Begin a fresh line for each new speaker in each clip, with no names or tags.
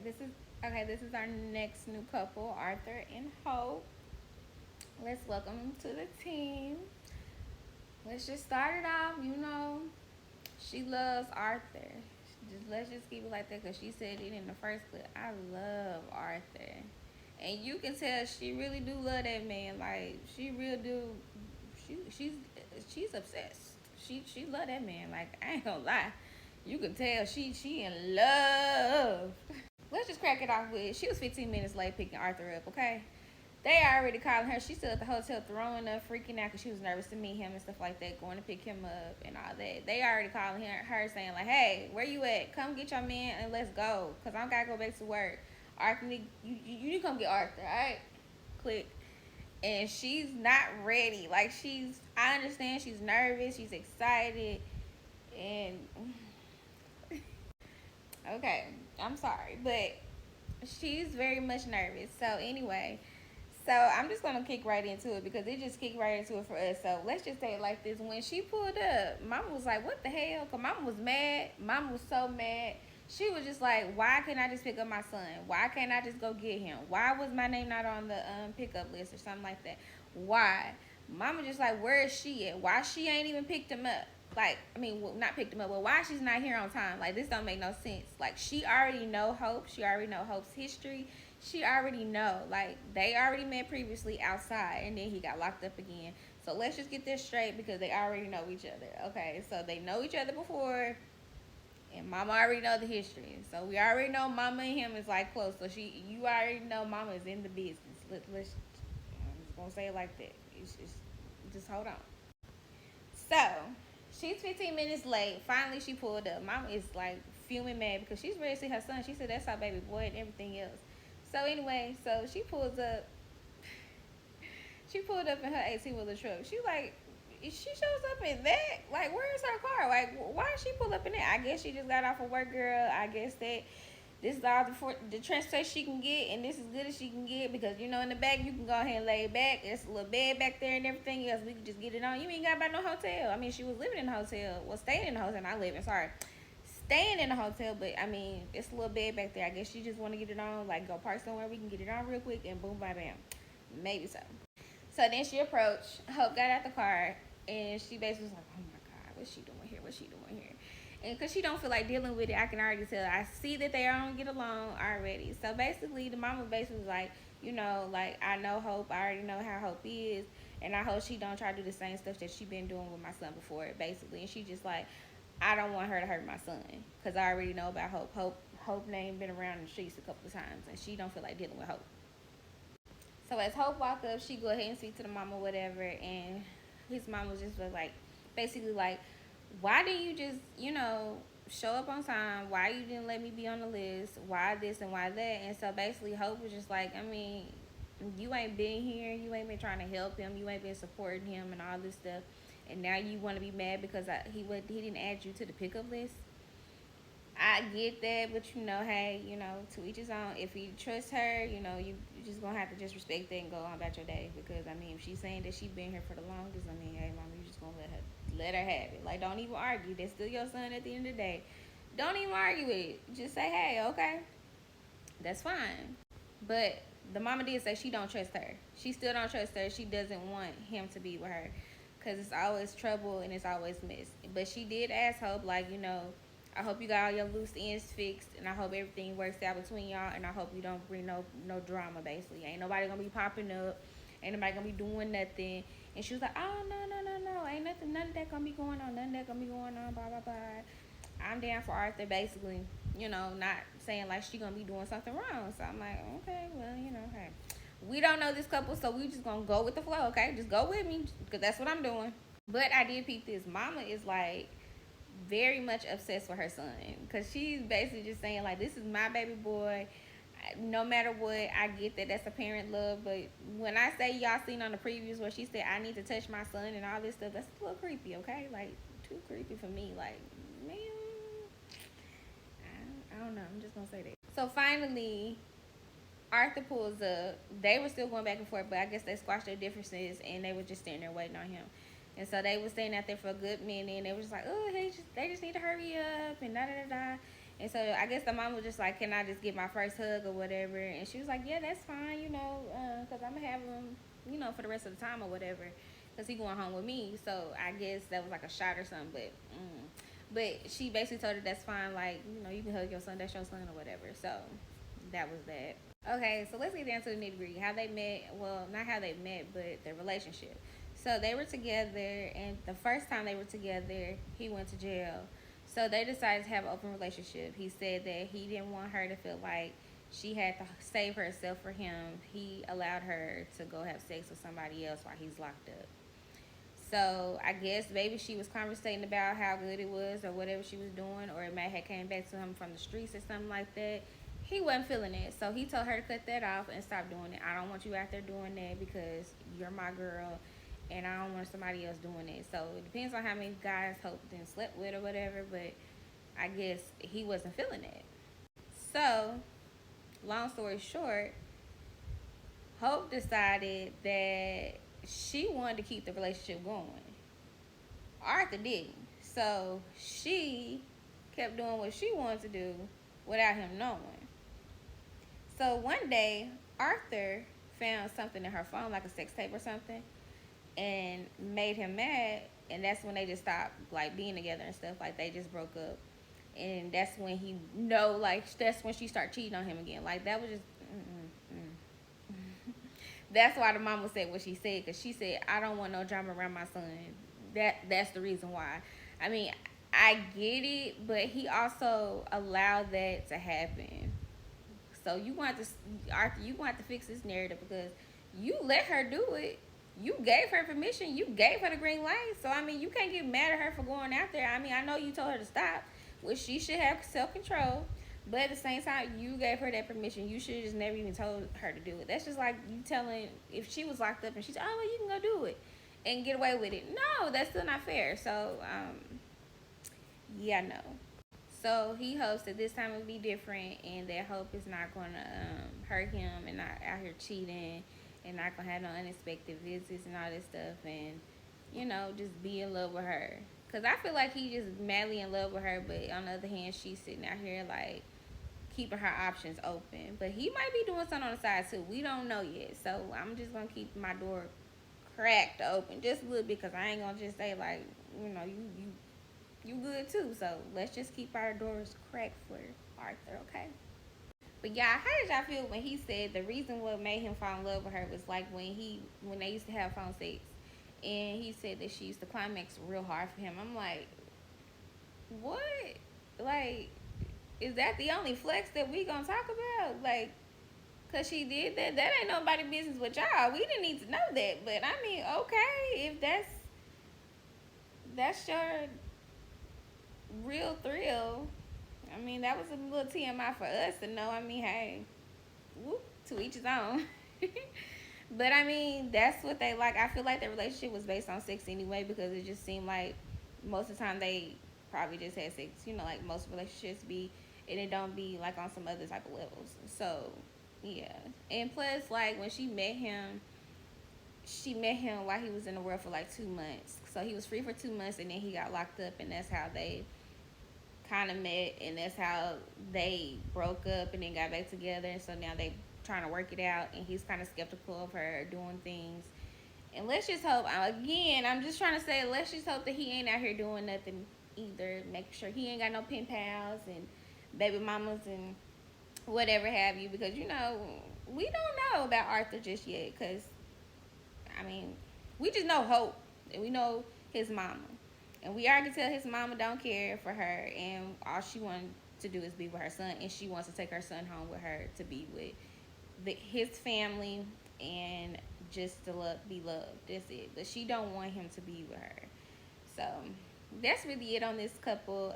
This is our next new couple, Arthur and Hope. Let's welcome them to the team. Let's just start it off. She loves Arthur. Let's just keep it like that because she said it in the first clip. I love Arthur, and you can tell she really do love that man. Like she real do. She's obsessed. She love that man. Like I ain't gonna lie. You can tell she in love. Let's just crack it off with she was 15 minutes late picking Arthur up, okay? They already calling her. She's still at the hotel throwing up, freaking out because she was nervous to meet him and stuff like that, going to pick him up and all that. They already calling her saying, like, hey, where you at? Come get your man and let's go because I got to go back to work. Arthur, you need to come get Arthur, all right? Click. And she's not ready. Like, I understand she's nervous, she's excited, and okay, I'm sorry, but she's very much nervous. So anyway, I'm just gonna kick right into it because it just kicked right into it for us. So let's just say it like this: when she pulled up, Mama was like, "What the hell?" Cause Mama was mad. Mama was so mad. She was just like, "Why can't I just pick up my son? Why can't I just go get him? Why was my name not on the pickup list or something like that? Why?" Mama just like, "Where is she at? Why she ain't even picked him up?" Like, I mean, well, not picked him up, but why she's not here on time? Like, this don't make no sense. Like, she already know Hope. She already know Hope's history. She already know. Like, they already met previously outside, and then he got locked up again. So let's just get this straight because they already know each other. Okay, so they know each other before, and Mama already know the history. So we already know Mama and him is like close. So you already know Mama is in the business. Let's I'm just gonna say it like that. It's just hold on. So she's 15 minutes late. Finally, she pulled up. Mama is like fuming mad because she's ready to see her son. She said that's our baby boy and everything else. So anyway, so she pulls up. She pulled up in her 18 wheeler truck. She shows up in that. Like, where's her car? Like, why did she pull up in that? I guess she just got off of work, girl. I guess that this is all the transportation she can get, and this is good as she can get because in the back you can go ahead and lay back. There's a little bed back there and everything else. We can just get it on. You ain't got about no hotel. I mean, she was living in a hotel. Well, staying in the hotel. Not living. Sorry, staying in the hotel. But I mean, it's a little bed back there. I guess she just want to get it on. Like, go park somewhere we can get it on real quick, and boom, bam, bam. Maybe so. So then she approached. Hope got out the car, and she basically was like, "Oh my God, what's she doing here? What's she doing here?" And because she don't feel like dealing with it, I can already tell. I see that they don't get along already. So basically, the mama basically was like, like I know Hope. I already know how Hope is, and I hope she don't try to do the same stuff that she been doing with my son before. Basically, and she just like, I don't want her to hurt my son because I already know about Hope. Hope name been around in the streets a couple of times, and she don't feel like dealing with Hope. So as Hope walk up, she go ahead and speak to the mama, whatever, and his mama just was like, basically like, why didn't you just, show up on time? Why you didn't let me be on the list? Why this and why that? And so basically, Hope was just like, I mean, you ain't been here, you ain't been trying to help him, you ain't been supporting him and all this stuff, and now you want to be mad because he didn't add you to the pickup list. I get that, but hey, to each his own. If you trust her, you just gonna have to just respect that and go on about your day. Because I mean, if she's saying that she been here for the longest, I mean, hey, mama, you just gonna let her have it. Like, don't even argue. That's still your son at the end of the day. Don't even argue with it. Just say, hey, okay, that's fine. But the mama did say she don't trust her. She still don't trust her. She doesn't want him to be with her, cause it's always trouble and it's always mess. But she did ask Hope, like, I hope you got all your loose ends fixed, and I hope everything works out between y'all, and I hope you don't bring no drama. Basically, ain't nobody gonna be popping up, ain't nobody gonna be doing nothing. And she was like, oh no, ain't nothing, none of that gonna be going on, none of that gonna be going on, blah blah blah. I'm down for Arthur, basically, not saying like she gonna be doing something wrong. So I'm like, okay, well, hey, we don't know this couple, so we just gonna go with the flow, okay? Just go with me, cause that's what I'm doing. But I did peep this. Mama is like very much obsessed with her son because she's basically just saying like, this is my baby boy. No matter what, I get that that's a parent love, but when I say y'all seen on the previews where she said I need to touch my son and all this stuff, that's a little creepy, okay? Like, too creepy for me. Like, man, I don't know. I'm just gonna say that. So finally, Arthur pulls up. They were still going back and forth, but I guess they squashed their differences and they were just standing there waiting on him. And so they were staying out there for a good minute, and they was just like, oh, they just need to hurry up and da da da da. And so I guess the mom was just like, "Can I just get my first hug or whatever?" And she was like, "Yeah, that's fine, because I'm gonna have him, for the rest of the time or whatever, because he going home with me." So I guess that was like a shot or something, but she basically told her that's fine, like you can hug your son, that's your son or whatever. So that was that. Okay, so let's get down to the nitty gritty. How they met? Well, not how they met, but their relationship. So they were together, and the first time they were together, he went to jail. So they decided to have an open relationship. He said that he didn't want her to feel like she had to save herself for him. He allowed her to go have sex with somebody else while he's locked up. So I guess maybe she was conversating about how good it was or whatever she was doing, or it may have came back to him from the streets or something like that. He wasn't feeling it, so he told her to cut that off and stop doing it. I don't want you out there doing that because you're my girl, and I don't want somebody else doing it. So it depends on how many guys Hope then slept with or whatever, but I guess he wasn't feeling it. So long story short, Hope decided that she wanted to keep the relationship going. Arthur didn't. So she kept doing what she wanted to do without him knowing. So one day, Arthur found something in her phone, like a sex tape or something, and made him mad. And that's when they just stopped like being together and stuff. Like they just broke up. And that's when he like that's when she started cheating on him again. Like that was just. That's why the mama said what she said, because she said, "I don't want no drama around my son." That's the reason why. I mean, I get it, but he also allowed that to happen. So you want to, Arthur, you want to fix this narrative because you let her do it. You gave her permission. You gave her the green light. So I mean, you can't get mad at her for going out there. I mean, I know you told her to stop, which she should have self control. But at the same time, you gave her that permission. You should have just never even told her to do it. That's just like you telling, if she was locked up and she said, "Oh, well, you can go do it and get away with it." No, that's still not fair. So, yeah, no. So he hopes that this time will be different, and that Hope is not going to hurt him and not out here cheating and not going to have no unexpected visits and all this stuff, and just be in love with her. Because I feel like he just madly in love with her, but on the other hand, she's sitting out here like keeping her options open. But he might be doing something on the side too. We don't know yet. So I'm just going to keep my door cracked open just a little bit, because I ain't going to just say like, you good too. So let's just keep our doors cracked for Arthur, okay? But y'all, how did y'all feel when he said the reason what made him fall in love with her was like when they used to have phone sex, and he said that she used to climax real hard for him. I'm like, what? Like, is that the only flex that we gonna talk about? Like, cause she did that. That ain't nobody business with y'all. We didn't need to know that. But I mean, okay, if that's your real thrill. I mean, that was a little TMI for us to know. I mean, hey, whoop, to each his own. But I mean, that's what they like. I feel like their relationship was based on sex anyway, because it just seemed like most of the time they probably just had sex. Like most relationships be, and it don't be like on some other type of levels. So yeah, and plus, like when she met him while he was in the world for like 2 months. So he was free for 2 months, and then he got locked up, and that's how they kind of met, and that's how they broke up and then got back together. And so now they trying to work it out, and he's kind of skeptical of her doing things. And let's just hope, again, I'm just trying to say, let's just hope that he ain't out here doing nothing either. Make sure he ain't got no pen pals and baby mamas and whatever have you, because we don't know about Arthur just yet. Because I mean, we just know Hope, and we know his mama. And we already tell his mama don't care for her, and all she wants to do is be with her son, and she wants to take her son home with her to be with his family and just to be loved. That's it. But she don't want him to be with her. So that's really it on this couple.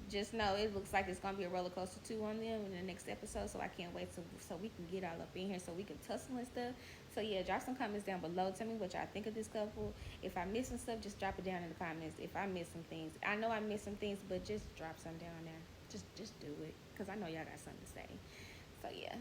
Just know it looks like it's gonna be a roller coaster too on them in the next episode. So I can't wait so we can get all up in here so we can tussle and stuff. So yeah, drop some comments down below. Tell me what y'all think of this couple. If I miss some stuff, just drop it down in the comments. If I miss some things, I know I missed some things, but just drop some down there. Just do it, cause I know y'all got something to say. So yeah.